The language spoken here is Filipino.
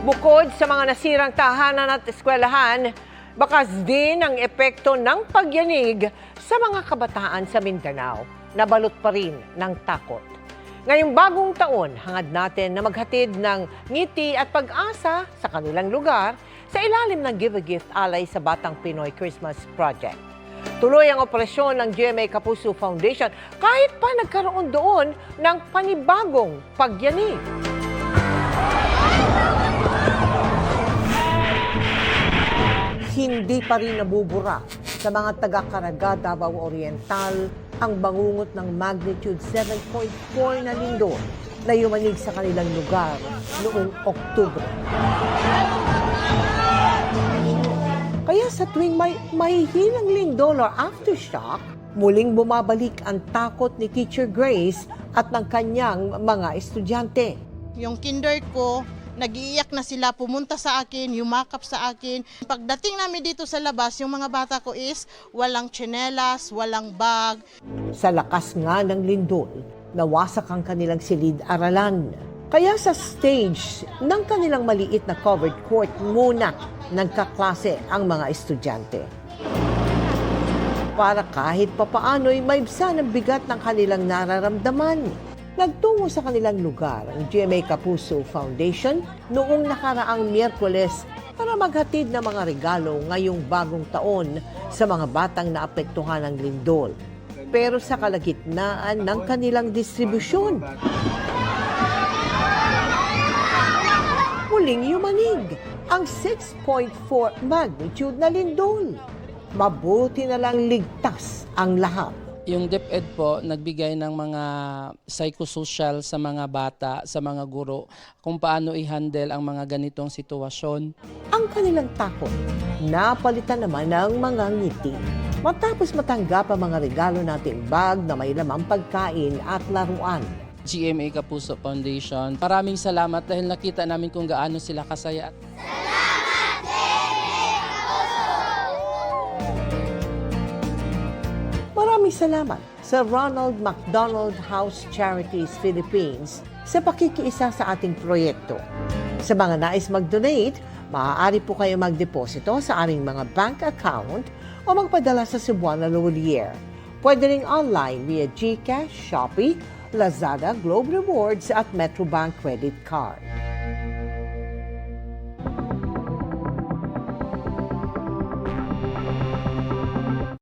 Bukod sa mga nasirang tahanan at eskwelahan, bakas din ang epekto ng pagyanig sa mga kabataan sa Mindanao. Nabalot pa rin ng takot. Ngayong bagong taon, hangad natin na maghatid ng ngiti at pag-asa sa kanilang lugar sa ilalim ng Give a Gift alay sa Batang Pinoy Christmas Project. Tuloy ang operasyon ng GMA Kapuso Foundation kahit pa nagkaroon doon ng panibagong pagyanig. Hindi pa rin nabubura sa mga taga-Caraga, Davao Oriental ang bangungot ng magnitude 7.4 na lindol na yumanig sa kanilang lugar noong Oktubre. Kaya sa tuwing may hilang lindol or aftershock, muling bumabalik ang takot ni Teacher Grace at ng kanyang mga estudyante. Yung kinder ko, nag-iiyak na sila, pumunta sa akin, yumakap sa akin. Pagdating namin dito sa labas, yung mga bata ko is walang tsinelas, walang bag. Sa lakas nga ng lindol, nawasak ang kanilang silid-aralan. Kaya sa stage ng kanilang maliit na covered court muna nagkaklase ang mga estudyante. Para kahit papaano'y maibsan ang bigat ng kanilang nararamdaman. Nagtungo sa kanilang lugar ang GMA Kapuso Foundation noong nakaraang Miyerkules para maghatid ng mga regalo ngayong bagong taon sa mga batang naapektuhan ng lindol. Pero sa kalagitnaan ng kanilang distribusyon, muling yumanig ang 6.4 magnitude na lindol. Mabuti na lang ligtas ang lahat. Yung DepEd po, nagbigay ng mga psychosocial sa mga bata, sa mga guro, kung paano i-handle ang mga ganitong sitwasyon. Ang kanilang takot, napalitan naman ng mga ngiti. Matapos matanggap ang mga regalo nating bag na may lamang pagkain at laruan. GMA Kapuso Foundation, maraming salamat dahil nakita namin kung gaano sila kasaya. Maraming salamat sa Ronald McDonald House Charities Philippines sa pakikiisa sa ating proyekto. Sa mga nais mag-donate, maaari po kayo magdeposito sa aming mga bank account o magpadala sa Cebuana Lawolier. Pwede ring online via GCash, Shopee, Lazada, Globe Rewards at Metrobank Credit Card.